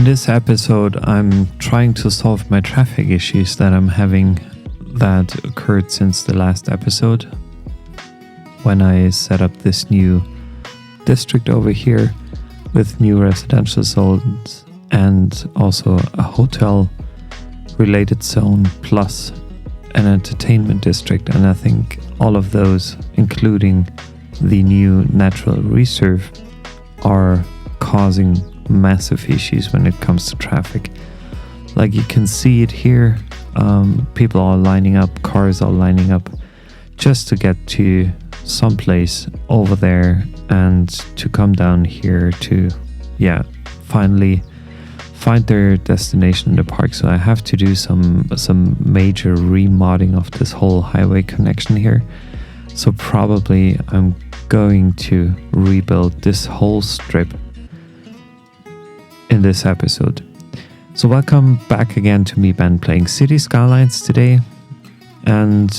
this episode, I'm trying to solve my traffic issues that I'm having that occurred since the last episode when I set up this new district over here with new residential zones and also a hotel related zone plus an entertainment district. And I think all of those, including the new natural reserve, are causing massive issues when it comes to traffic. Like you can see it here, people are lining up, cars are lining up just to get to someplace over there and to come down here to finally find their destination in the park. So I have to do some major remodding of this whole highway connection here. So probably I'm going to rebuild this whole strip in this episode. So welcome back again to me, Ben, playing City Skylines today. And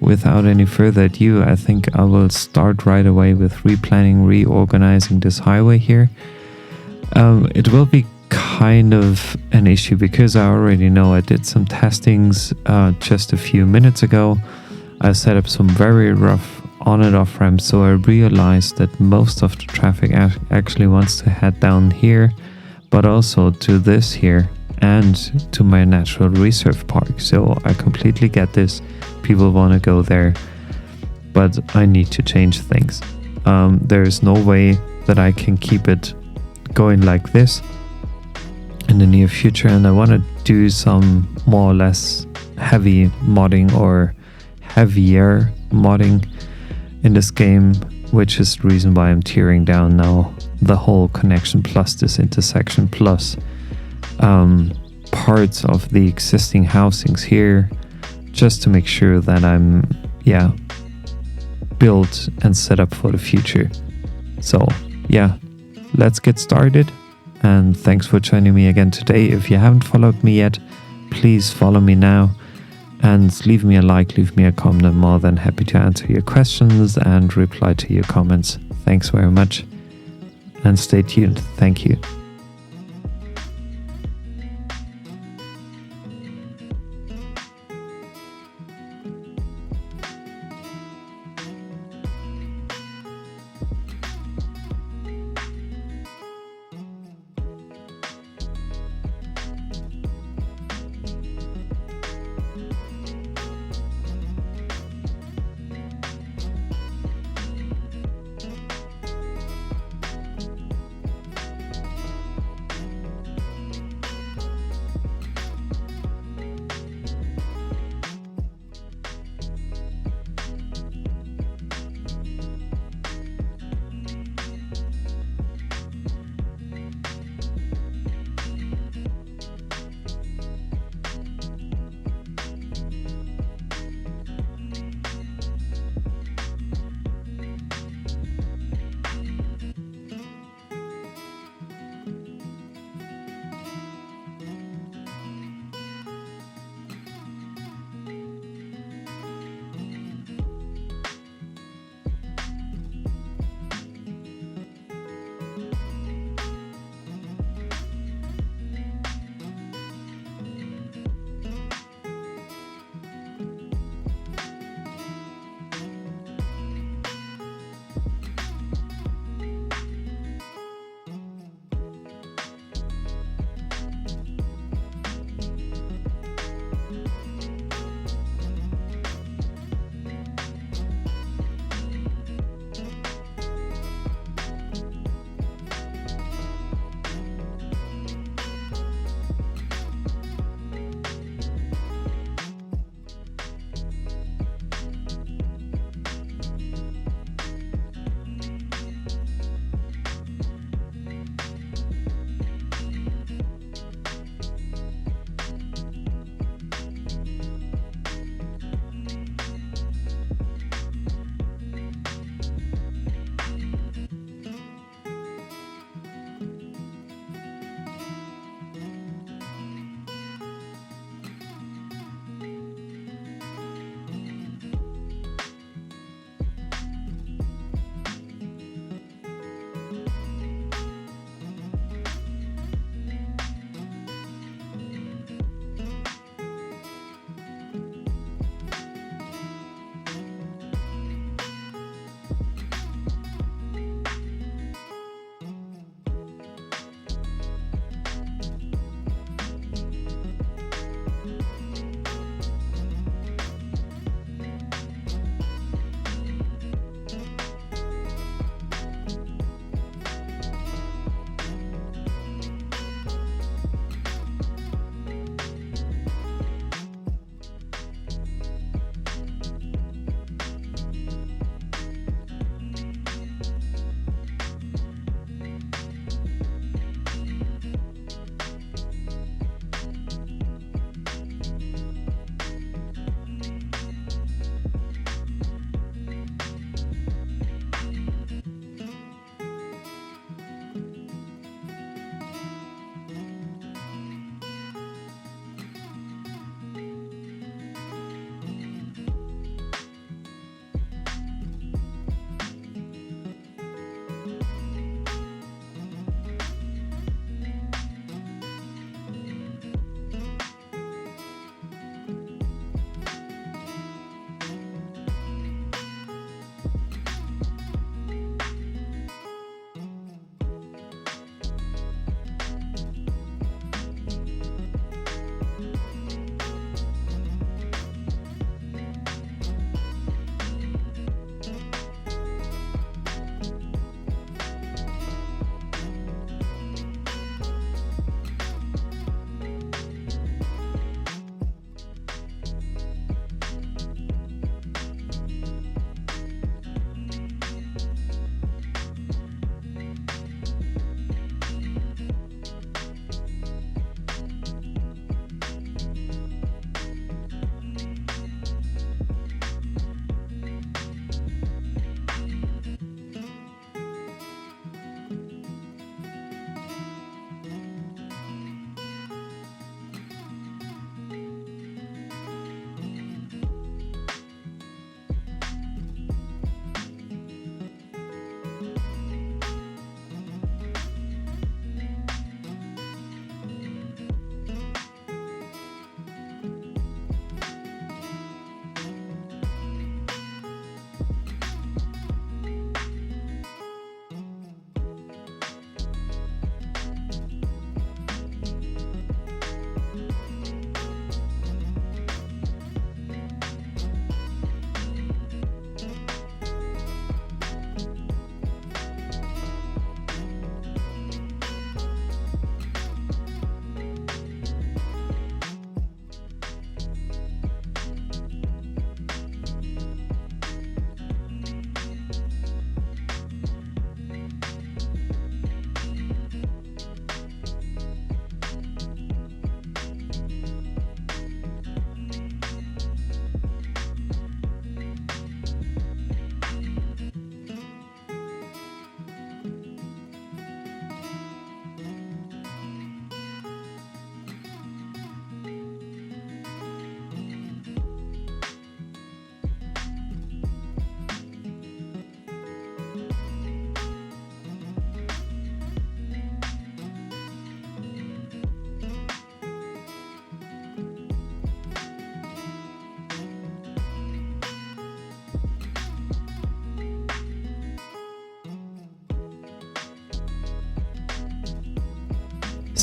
without any further ado, I think I will start right away with replanning, reorganizing this highway here. It will be kind of an issue because I already know I did some testings just a few minutes ago. I set up some very rough on and off ramps, so I realized that most of the traffic actually wants to head down here, but also to this here and to my natural reserve park. So I completely get this. People want to go there, but I need to change things. There is no way that I can keep it going like this in the near future, and I want to do some more or less heavy modding or heavier modding in this game, which is the reason why I'm tearing down now the whole connection plus this intersection plus parts of the existing housings here, just to make sure that I'm built and set up for the future. So let's get started, and thanks for joining me again today. If you haven't followed me yet, please follow me now and leave me a like, leave me a comment. I'm more than happy to answer your questions and reply to your comments. Thanks very much, and stay tuned. Thank you.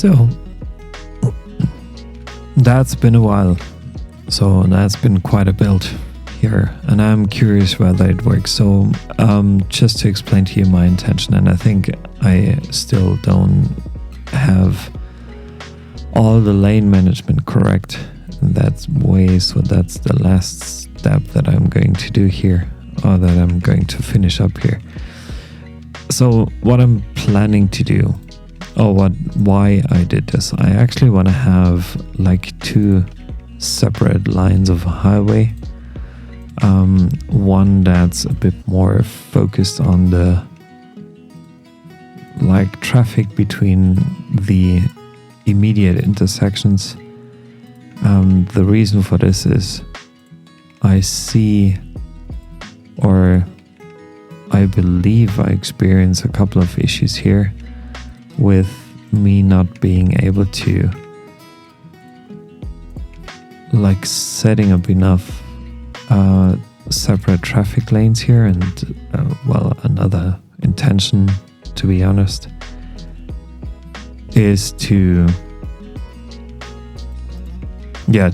So that's been a while. So that's been quite a build here, and I'm curious whether it works. So just to explain to you my intention, and I think I still don't have all the lane management correct in that way, so that's the last step that I'm going to do here, or that I'm going to finish up here. So what I'm planning to do, or why I did this, I actually want to have like 2 separate lines of highway. One that's a bit more focused on the like traffic between the immediate intersections. The reason for this is I see, or I believe I experience a couple of issues here with me not being able to like setting up enough separate traffic lanes here, and well, another intention, to be honest, is to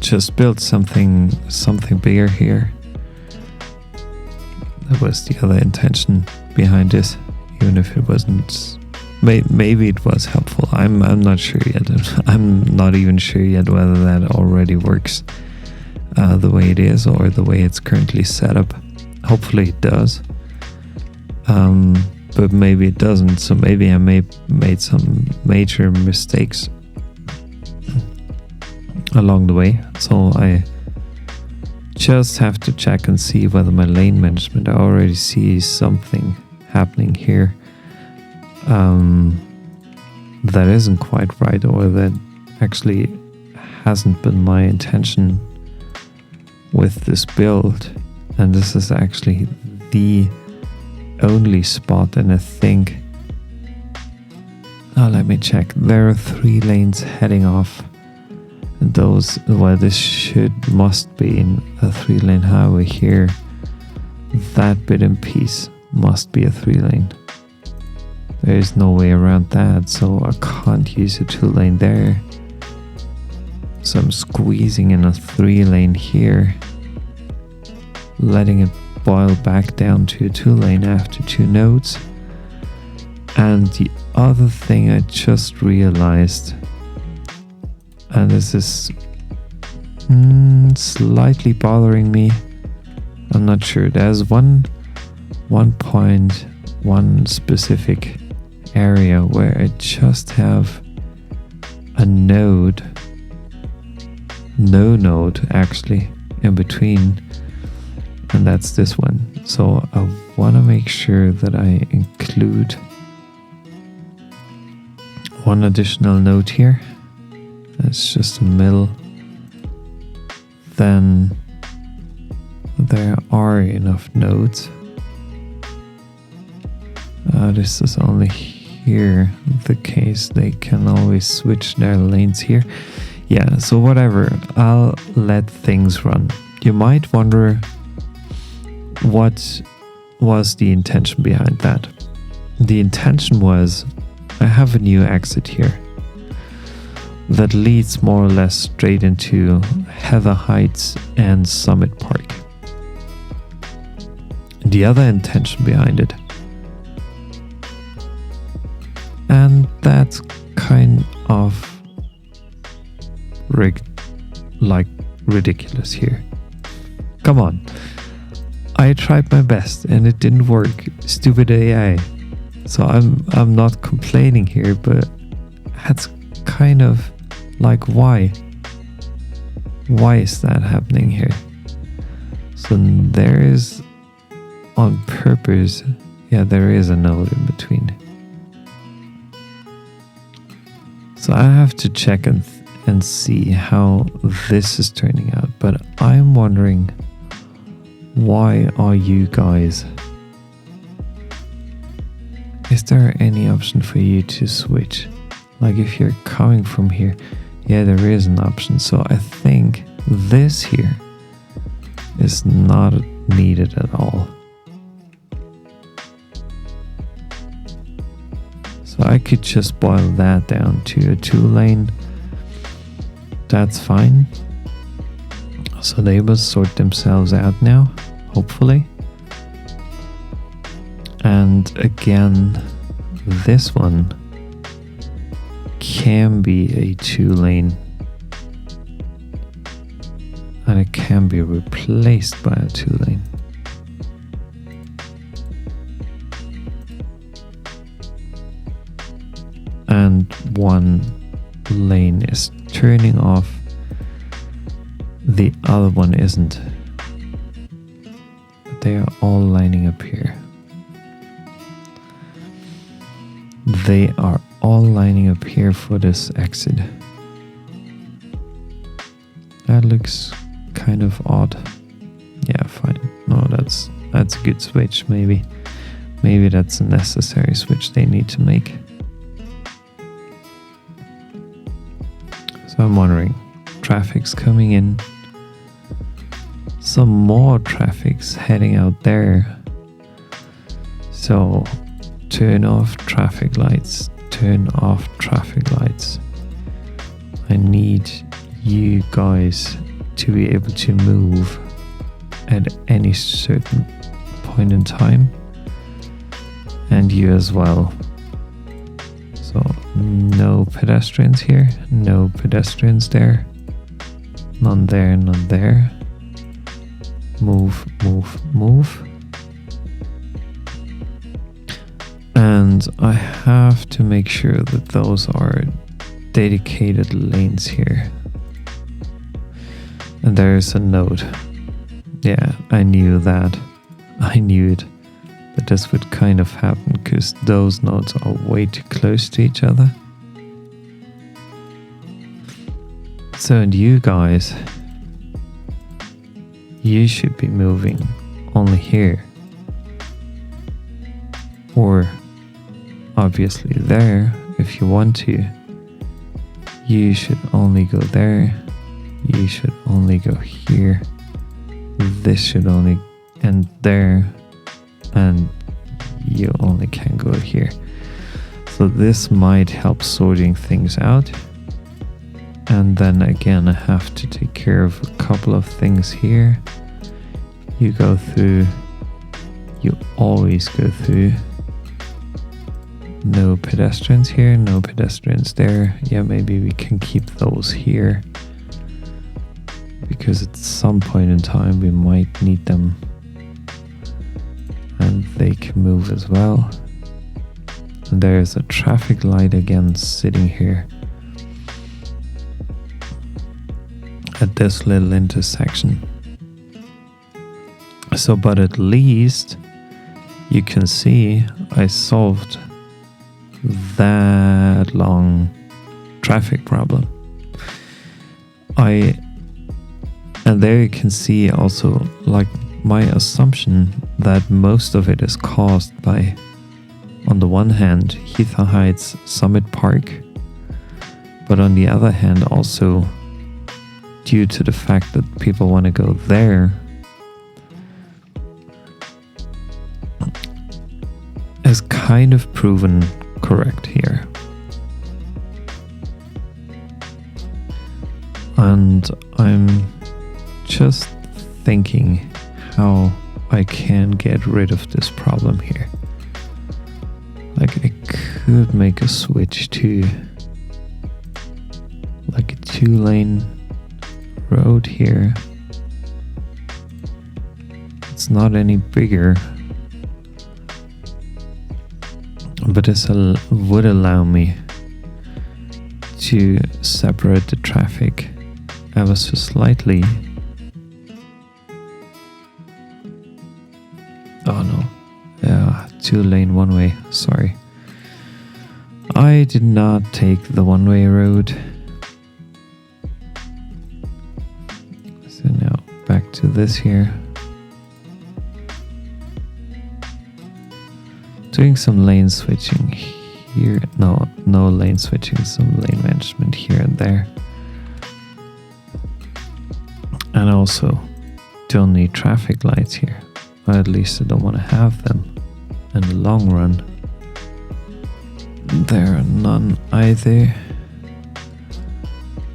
just build something bigger here. That was the other intention behind this, even if it wasn't. Maybe it was helpful. I'm not sure yet. I'm not even sure yet whether that already works the way it is, or the way it's currently set up. Hopefully it does, but maybe it doesn't. So maybe I made some major mistakes along the way. So I just have to check and see whether my lane management, I already see something happening here that isn't quite right, or that actually hasn't been my intention with this build. And this is actually the only spot, and I think, let me check, there are 3 lanes heading off, and those, well, this must be in a 3-lane highway here. That bit and piece must be a 3-lane. There is no way around that, so I can't use a 2-lane there. So I'm squeezing in a 3-lane here, letting it boil back down to a 2-lane after 2 nodes. And the other thing I just realized, and this is slightly bothering me, I'm not sure. There's one point, one specific area where I just have a node, no node actually, in between, and that's this one. So I want to make sure that I include one additional node here. That's just a middle. Then there are enough nodes. This is only here the case. They can always switch their lanes here. Yeah, so whatever, I'll let things run. You might wonder, what was the intention behind that? The intention was, I have a new exit here that leads more or less straight into Heather Heights and Summit Park. The other intention behind it, and that's kind of ridiculous here. Come on, I tried my best and it didn't work. Stupid AI. So I'm not complaining here, but that's kind of like, why is that happening here? So there is, on purpose, there is a node in between. So I have to check and see how this is turning out. But I'm wondering, why are you guys? Is there any option for you to switch? Like if you're coming from here, there is an option. So I think this here is not needed at all. So I could just boil that down to a 2-lane. That's fine. So they will sort themselves out now, hopefully. And again, this one can be a 2-lane. And it can be replaced by a 2-lane. And 1 lane is turning off. The other one isn't. But they are all lining up here. They are all lining up here for this exit. That looks kind of odd. Yeah, fine. No, that's a good switch, maybe. Maybe that's a necessary switch they need to make. So I'm wondering, traffic's coming in. Some more traffic's heading out there. So turn off traffic lights. Turn off traffic lights. I need you guys to be able to move at any certain point in time. And you as well. So no pedestrians here. No pedestrians there. None there, none there. Move, move, move. And I have to make sure that those are dedicated lanes here. And there's a note. Yeah, I knew that. I knew it. That this would kind of happen because those nodes are way too close to each other. So, and you guys, you should be moving only here. Or obviously there if you want to. You should only go there. You should only go here. This should only end there. And you only can go here. So this might help sorting things out. And then again, I have to take care of a couple of things here. You go through. You always go through. No pedestrians here, no pedestrians there. Yeah, maybe we can keep those here. Because at some point in time we might need them. And they can move as well. And there's a traffic light again sitting here. At this little intersection. So, but at least you can see I solved that long traffic problem. And there you can see also like my assumption that most of it is caused by, on the one hand, Heathrow Heights Summit Park, but on the other hand also due to the fact that people want to go there, is kind of proven correct here. And I'm just thinking how I can get rid of this problem here. Like I could make a switch to like a 2-lane road here. It's not any bigger, but this would allow me to separate the traffic ever so slightly. Oh no, 2-lane one-way, sorry. I did not take the one-way road. So now back to this here. Doing some lane switching here. No lane switching, some lane management here and there. And also don't need traffic lights here. Or at least I don't want to have them in the long run. There are none either.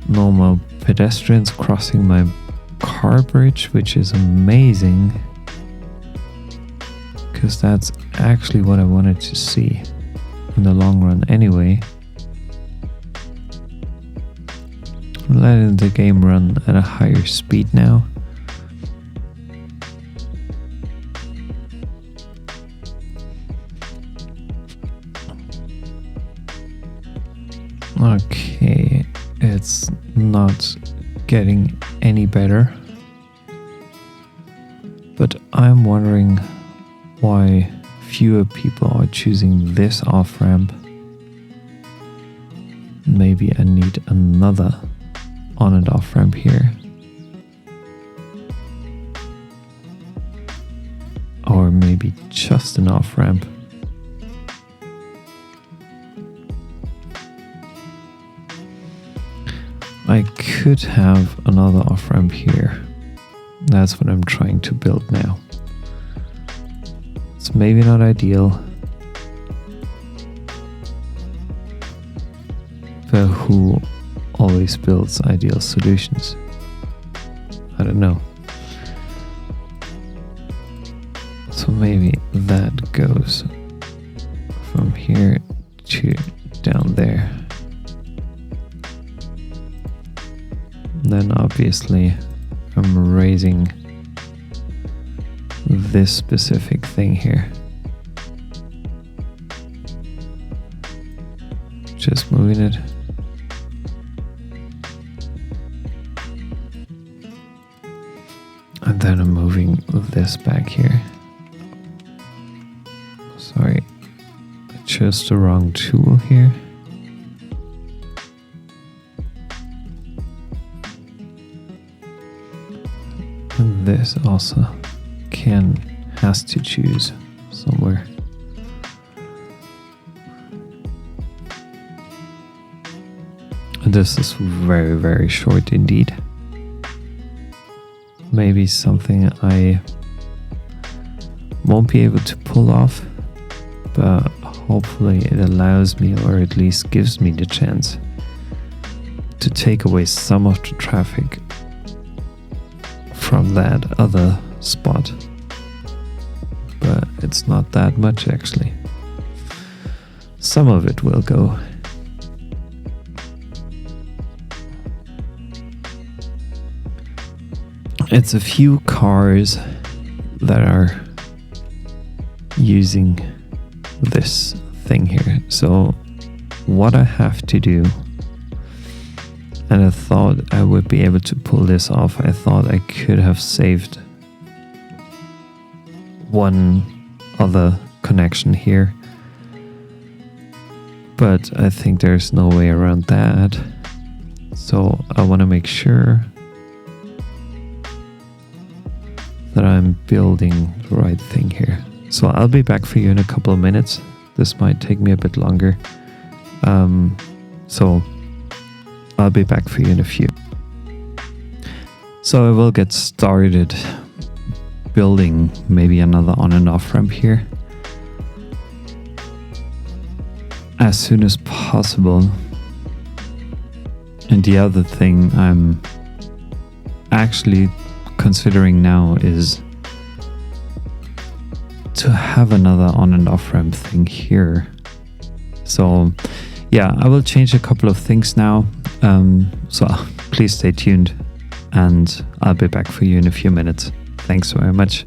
No more pedestrians crossing my car bridge, which is amazing, because that's actually what I wanted to see in the long run anyway. I'm letting the game run at a higher speed now. Okay, it's not getting any better, but I'm wondering why fewer people are choosing this off-ramp. Maybe I need another on and off ramp here, or maybe just an off ramp. I could have another off ramp here. That's what I'm trying to build now. It's maybe not ideal, but who always builds ideal solutions? I don't know. So maybe that goes from here to down there. Then obviously I'm raising this specific thing here. Just moving it. And then I'm moving this back here. Sorry, I chose the wrong tool here. And this also has to choose somewhere. And this is very, very short indeed. Maybe something I won't be able to pull off, but hopefully it allows me, or at least gives me the chance to take away some of the traffic from that other spot. But it's not that much actually. Some of it will go. It's a few cars that are using this thing here. So what I have to do, and I thought I would be able to pull this off. I thought I could have saved one other connection here, but I think there's no way around that. So I want to make sure that I'm building the right thing here. So I'll be back for you in a couple of minutes. This might take me a bit longer. So I'll be back for you in a few. So I will get started building maybe another on and off ramp here as soon as possible. And the other thing I'm actually considering now is to have another on and off ramp thing here. So yeah, I will change a couple of things now. So please stay tuned and I'll be back for you in a few minutes. Thanks very much.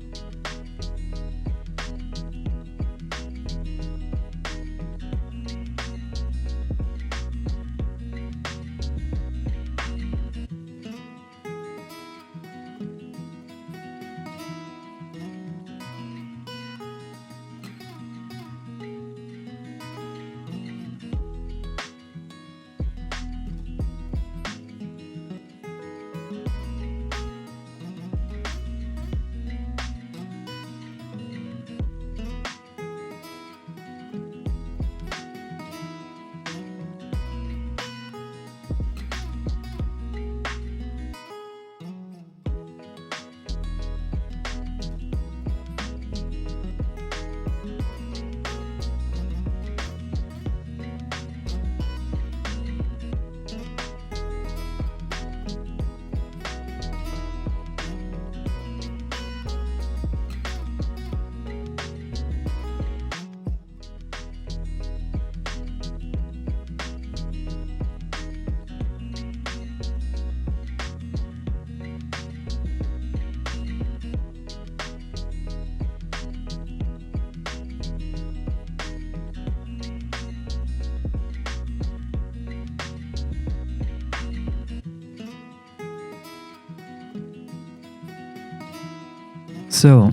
So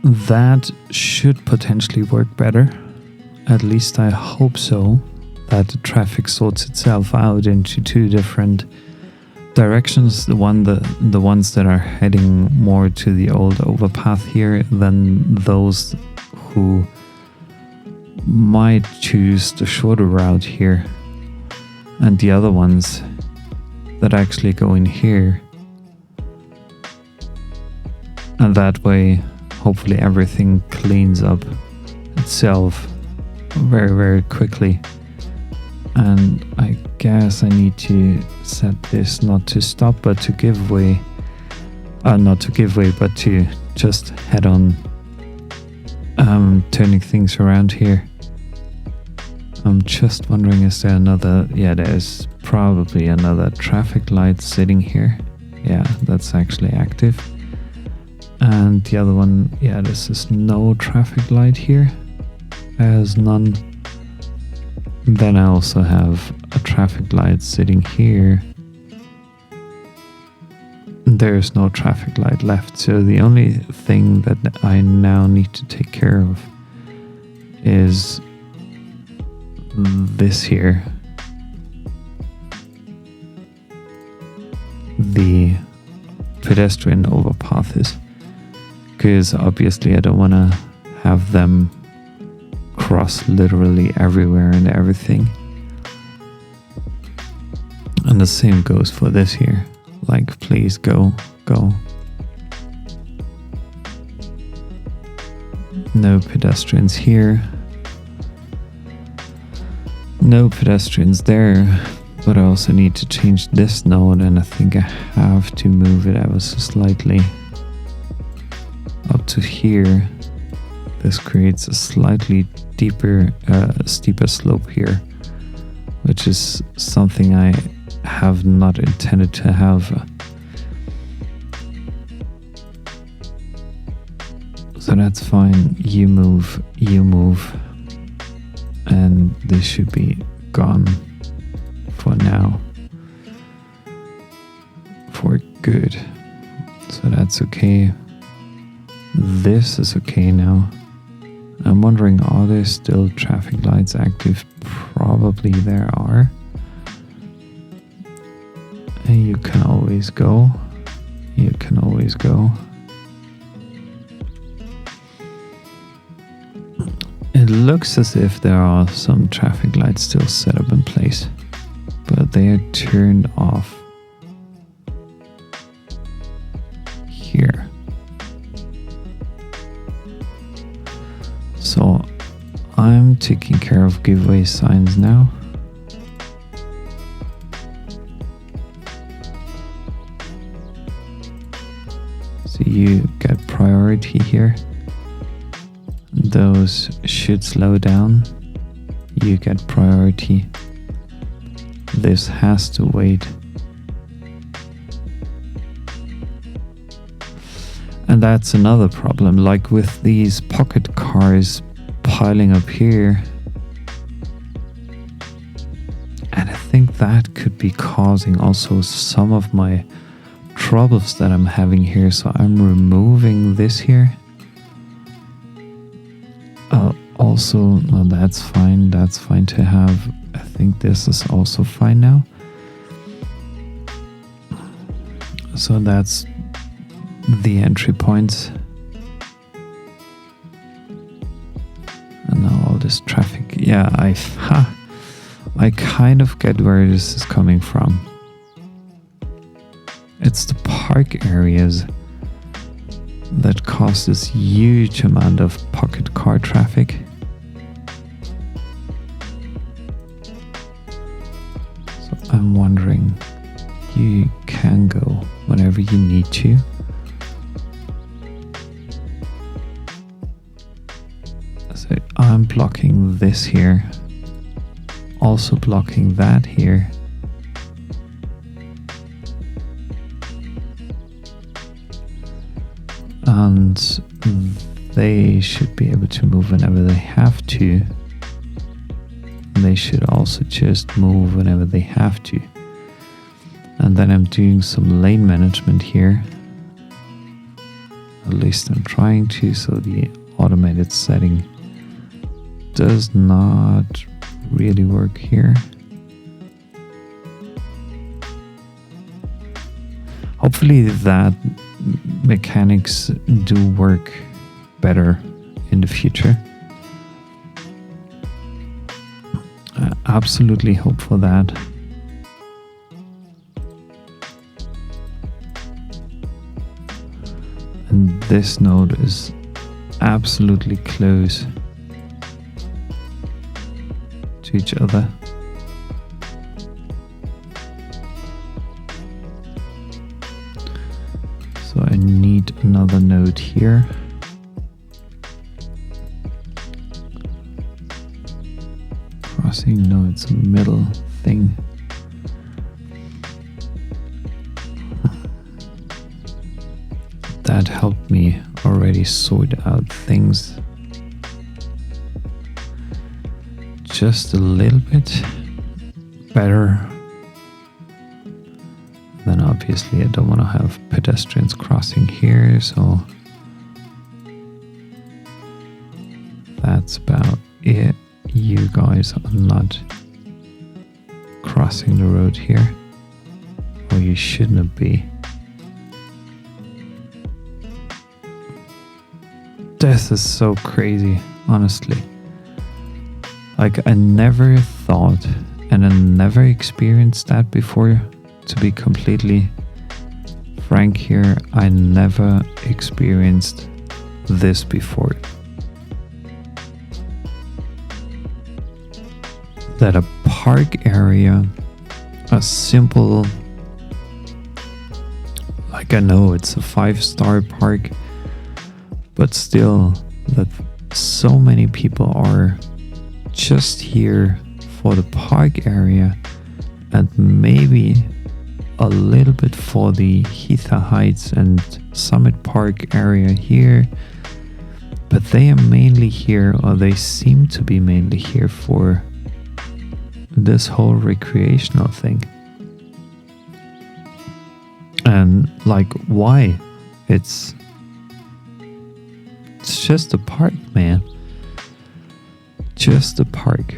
that should potentially work better. At least I hope so, that the traffic sorts itself out into two different directions. The ones that are heading more to the old overpath here than those who might choose the shorter route here, and the other ones that actually go in here. And that way, hopefully everything cleans up itself very, very quickly. And I guess I need to set this not to stop, but to give way. Not to give way, but to just head on, turning things around here. I'm just wondering, is there another... Yeah, there's probably another traffic light sitting here. Yeah, that's actually active. And the other one, yeah, this is no traffic light here. There's none. Then I also have a traffic light sitting here. There's no traffic light left, so the only thing that I now need to take care of is this here. The pedestrian overpaths. Because obviously I don't want to have them cross literally everywhere and everything. And the same goes for this here. Like, please go. No pedestrians here. No pedestrians there. But I also need to change this node, and I think I have to move it ever so slightly up to here. This creates a slightly steeper slope here, which is something I have not intended to have. So that's fine. You move, and this should be gone for now, for good. So that's okay. This is okay now. I'm wondering, are there still traffic lights active? Probably there are. And you can always go. It looks as if there are some traffic lights still set up in place, but they are turned off here. So I'm taking care of giveaway signs now. So you get priority here. Those should slow down. You get priority. This has to wait. And that's another problem, like with these pocket cars piling up here. And I think that could be causing also some of my troubles that I'm having here. So I'm removing this here. Also, no, that's fine to have. I think this is also fine now. So that's the entry points. And now all this traffic. Yeah, I kind of get where this is coming from. It's the park areas that cause this huge amount of pocket car traffic. So I'm wondering, you can go whenever you need to. So I'm blocking this here, also blocking that here. And they should be able to move whenever they have to. They should also just move whenever they have to. And then I'm doing some lane management here. least I'm trying to, so the automated setting does not really work here. Hopefully that mechanics do work better in the future. I absolutely hope for that. And this node is absolutely close to each other. So I need another node here. Crossing, no, it's a middle thing. That helped me already sort out things just a little bit better. Then obviously I don't want to have pedestrians crossing here, so that's about it. You guys are not crossing the road here, or you shouldn't be. This is so crazy, honestly. Like, I never thought and I never experienced that before. To be completely frank here, I never experienced this before. That a park area, a simple, like, I know it's a 5-star park, but still that so many people are just here for the park area and maybe a little bit for the Heather Heights and Summit Park area here, but they are mainly here, or they seem to be mainly here for this whole recreational thing. And like, why? It's just a park, man. Just a park.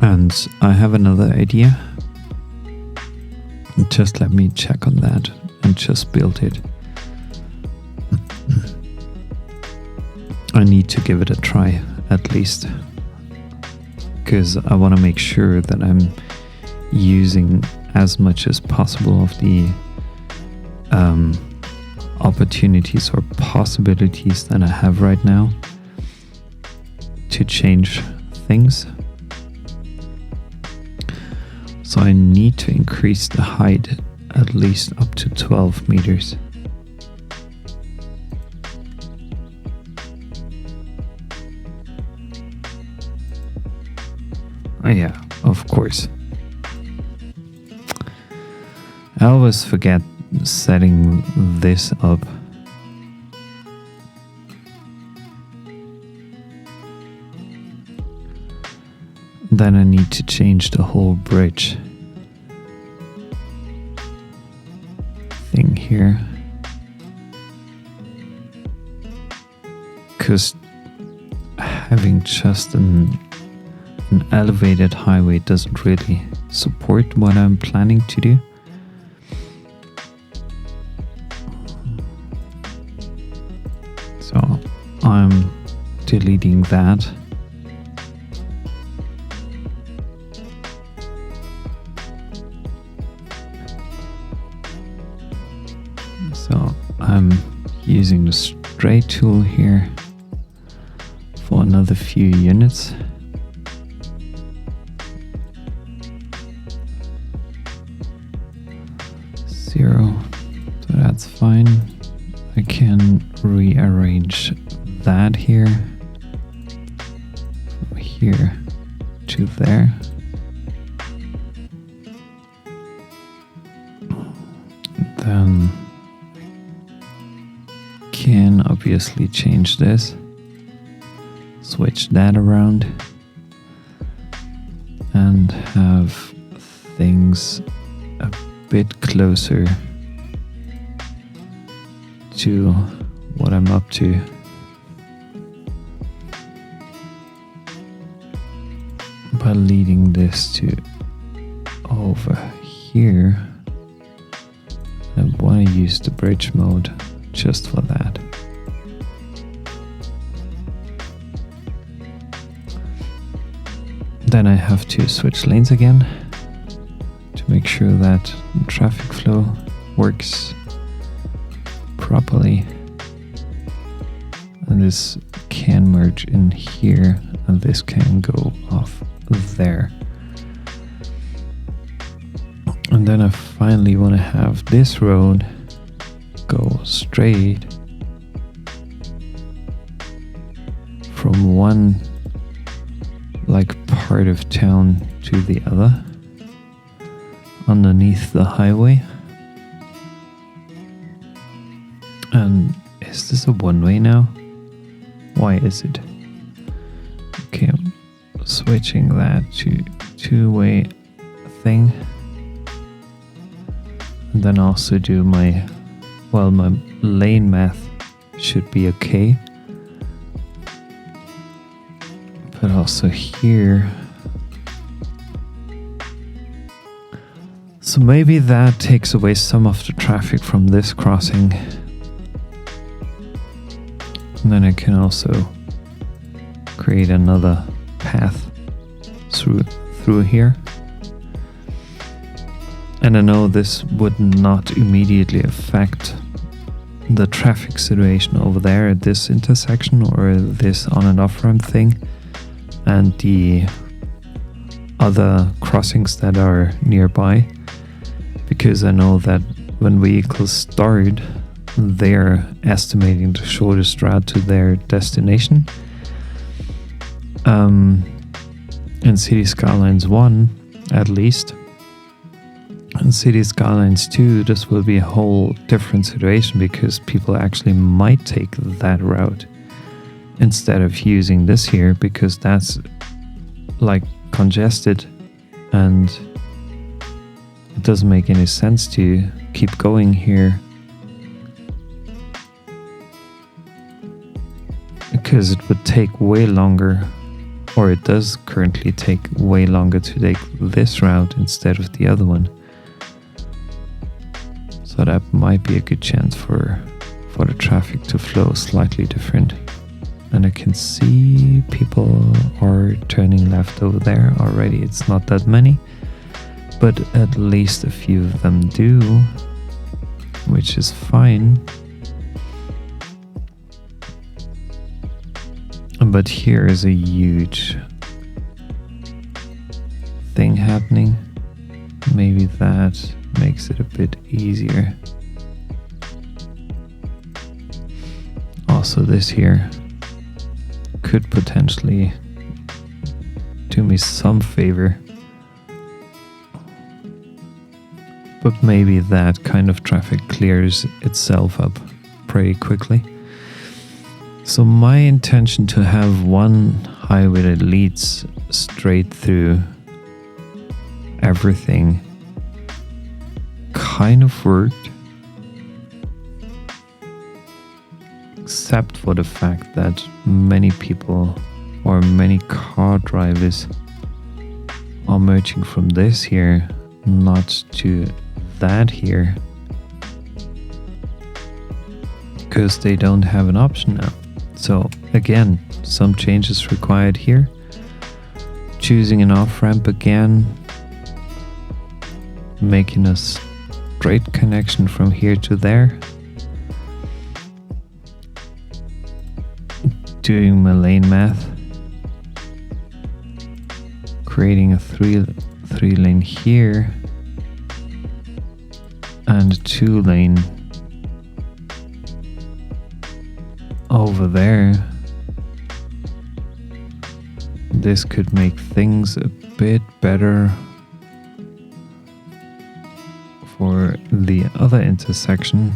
And I have another idea. Just let me check on that and just build it. I need to give it a try, at least, because I want to make sure that I'm using as much as possible of the opportunities or possibilities that I have right now to change things. So I need to increase the height at least up to 12 meters. Oh yeah, of course. I always forget setting this up. Then I need to change the whole bridge thing here, because having just an elevated highway doesn't really support what I'm planning to do. So I'm deleting that. So I'm using the straight tool here for another few units. Zero, so that's fine. I can rearrange that here, from here to there. Then can obviously change this. switch that around and have things a bit closer to what I'm up to. By leading this to over here, I want to use the bridge mode just for that. Then I have to switch lanes again to make sure that traffic flow works properly. And this can merge in here, and this can go off there. And then I finally want to have this road go straight from one part of town to the other underneath the highway. And is this a one-way now? Why is it? Okay, I'm switching that to two-way thing. And then also do my lane math should be okay. But also here. So maybe that takes away some of the traffic from this crossing. And then I can also create another path through here. And I know this would not immediately affect the traffic situation over there at this intersection or this on and off ramp thing and the other crossings that are nearby, because I know that when vehicles start, they're estimating the shortest route to their destination. In City Skylines 1, at least. In City Skylines 2, this will be a whole different situation because people actually might take that route instead of using this here, because that's congested and it doesn't make any sense to keep going here, because it would take way longer, or it does currently take way longer to take this route instead of the other one. So that might be a good chance for the traffic to flow slightly different. And I can see people are turning left over there already. It's not that many, but at least a few of them do, which is fine. But here is a huge thing happening. Maybe that makes it a bit easier. Also, this here could potentially do me some favor, but maybe that kind of traffic clears itself up pretty quickly. So my intention to have one highway that leads straight through everything kind of worked, except for the fact that many people or many car drivers are merging from this here, not to that here, because they don't have an option now. So again, some changes required here. Choosing an off-ramp again, making a straight connection from here to there. Doing my lane math. Creating a three lane here and a 2-lane over there. This could make things a bit better for the other intersection.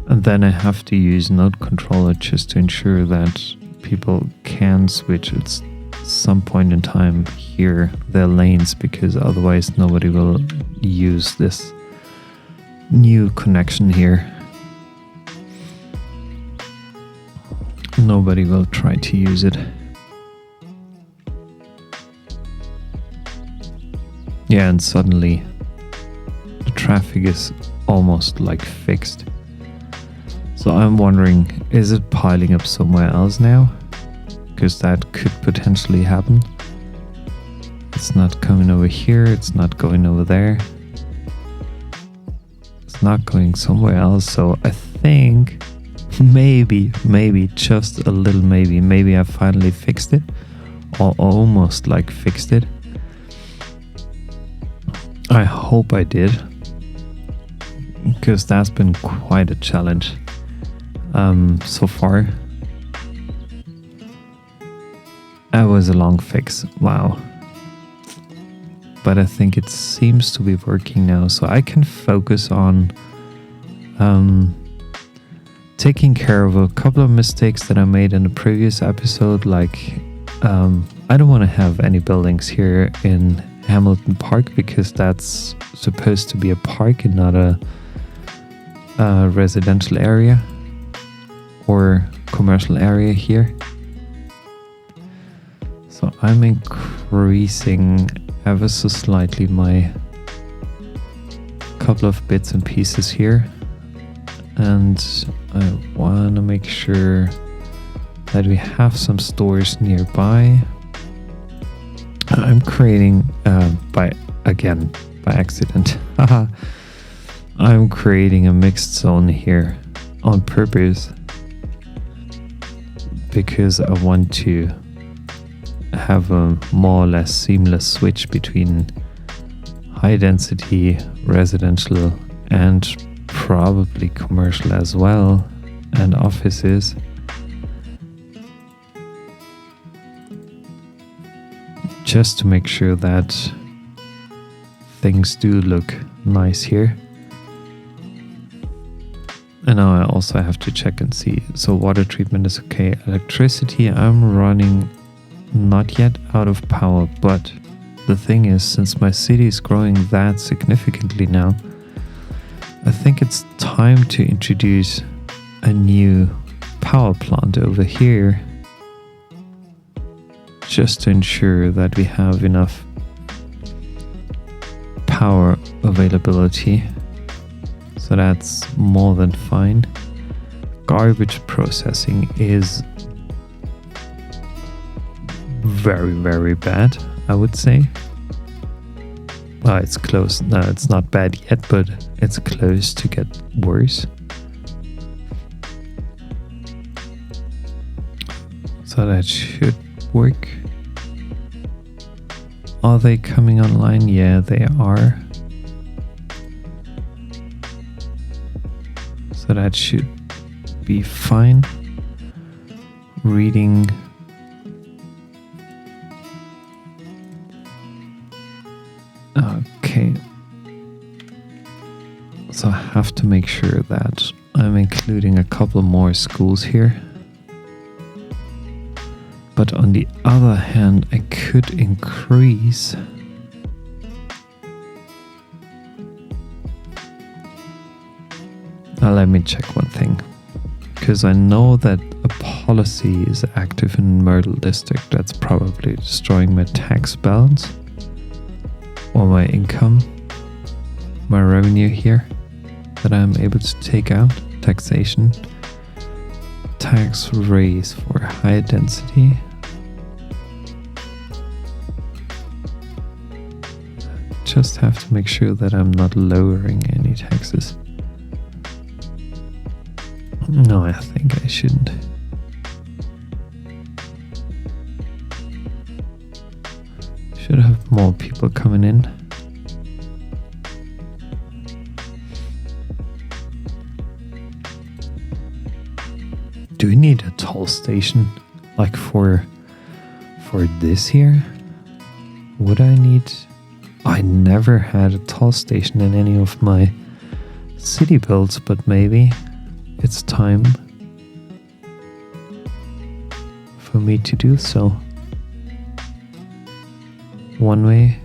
And then I have to use node controller just to ensure that people can switch at some point in time here their lanes, because otherwise nobody will use this new connection here. Nobody will try to use it. Yeah, and suddenly the traffic is almost like fixed. So I'm wondering, is it piling up somewhere else now? Because that could potentially happen. It's not coming over here, it's not going over there. It's not going somewhere else, so I think maybe, just a little maybe I finally fixed it. Or almost like fixed it. I hope I did. Because that's been quite a challenge so far. That was a long fix, wow. But I think it seems to be working now, so I can focus on taking care of a couple of mistakes that I made in the previous episode, like I don't want to have any buildings here in Hamilton Park, because that's supposed to be a park and not a residential area or commercial area here. So I'm increasing ever so slightly my couple of bits and pieces here, and I want to make sure that we have some stores nearby. I'm creating by accident I'm creating a mixed zone here on purpose, because I want to have a more or less seamless switch between high density residential and probably commercial as well, and offices. Just to make sure that things do look nice here. And now I also have to check and see. So water treatment is okay. Electricity, I'm running not yet out of power, but the thing is, since my city is growing that significantly now, I think it's time to introduce a new power plant over here, just to ensure that we have enough power availability. So that's more than fine. Garbage processing is very, very bad, I would say. Well, it's close. No, it's not bad yet, but it's close to get worse. So that should work. Are they coming online? Yeah, they are. So that should be fine. Reading. Okay. So I have to make sure that I'm including a couple more schools here. But on the other hand, I could increase let me check one thing, because I know that a policy is active in Myrtle District that's probably destroying my tax balance or my income, my revenue here that I'm able to take out. Taxation, tax raise for high density. Just have to make sure that I'm not lowering any taxes. No, I think I shouldn't. Should have more people coming in. Do we need a toll station like for this here? Would I need? I never had a toll station in any of my city builds, but maybe it's time for me to do so. One way,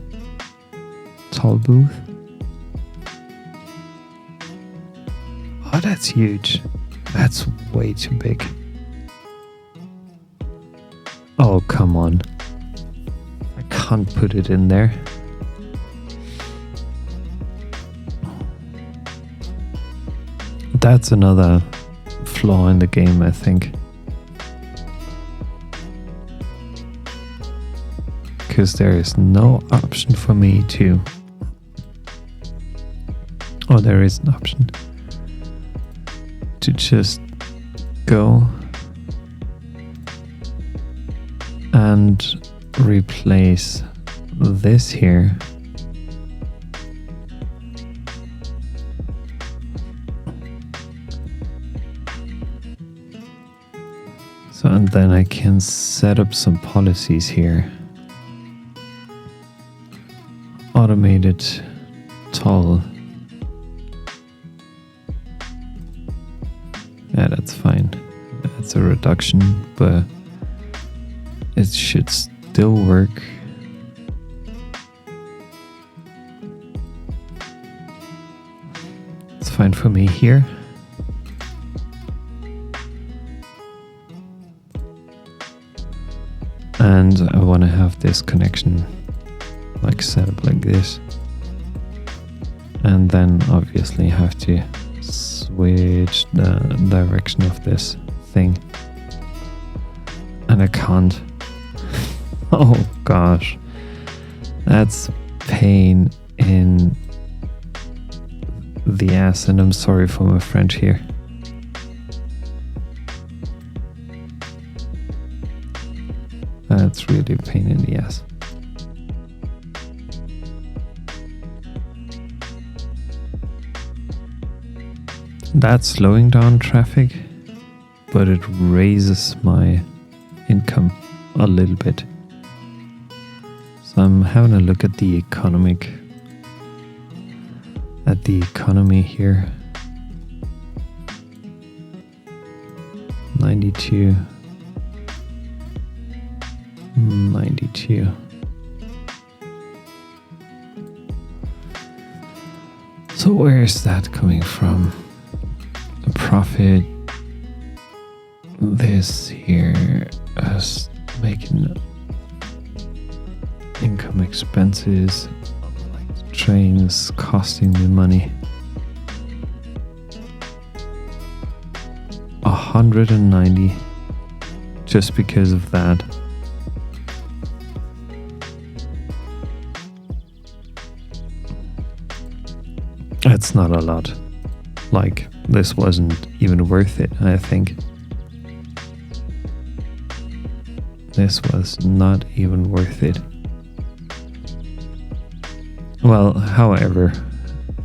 toll booth. Oh, that's huge. That's way too big. Oh, come on. I can't put it in there. That's another flaw in the game, I think. Because there is no option for me to... Oh, there is an option to just go and replace this here so, and then I can set up some policies here. Automated toll. Yeah, that's fine. That's a reduction, but it should still work. It's fine for me here. And I want to have this connection like set up like this. And then obviously have to switch the direction of this thing. And I can't. Oh gosh. That's pain in the ass, and I'm sorry for my French here. That's really a pain in the ass. That's slowing down traffic, but it raises my income a little bit. So I'm having a look at the economy here. 92. So where is that coming from? The profit. This here is making income expenses, like trains costing me money. 190 just because of that. That's not a lot. Like, this wasn't even worth it, I think. This was not even worth it. Well, however,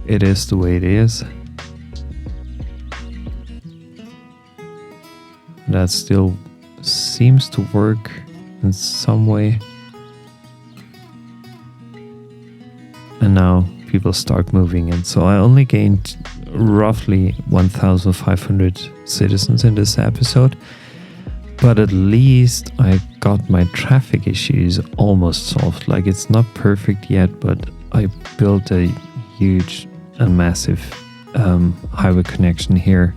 it is the way it is. That still seems to work in some way. And now people start moving in. So I only gained roughly 1,500 citizens in this episode. But at least I got my traffic issues almost solved. Like, it's not perfect yet, but I built a huge and massive highway connection here,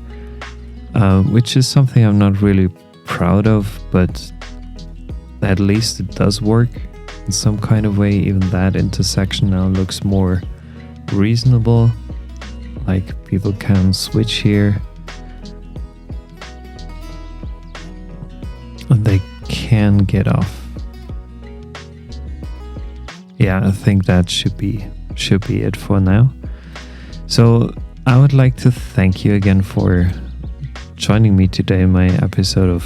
which is something I'm not really proud of, but at least it does work in some kind of way. Even that intersection now looks more reasonable. Like, people can switch here. And they can get off. Yeah, I think that should be it for now. So I would like to thank you again for joining me today in my episode of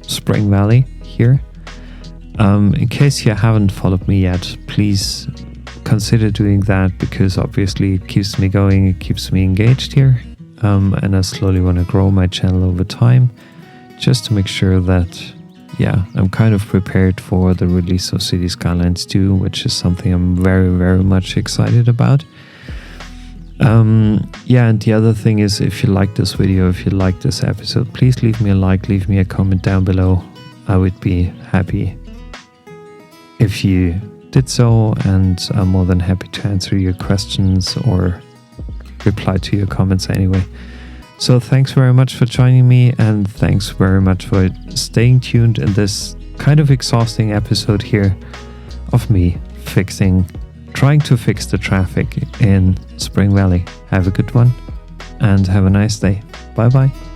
Springvalley here. In case you haven't followed me yet, please consider doing that, because obviously it keeps me going, it keeps me engaged here, and I slowly want to grow my channel over time, just to make sure that, yeah, I'm kind of prepared for the release of City Skylines 2, which is something I'm very, very much excited about. Yeah, and the other thing is, if you like this video, if you like this episode, please leave me a like, leave me a comment down below. I would be happy if you did so, and I'm more than happy to answer your questions or reply to your comments anyway. So thanks very much for joining me, and thanks very much for staying tuned in this kind of exhausting episode here of me trying to fix the traffic in Springvalley. Have a good one and have a nice day. Bye bye.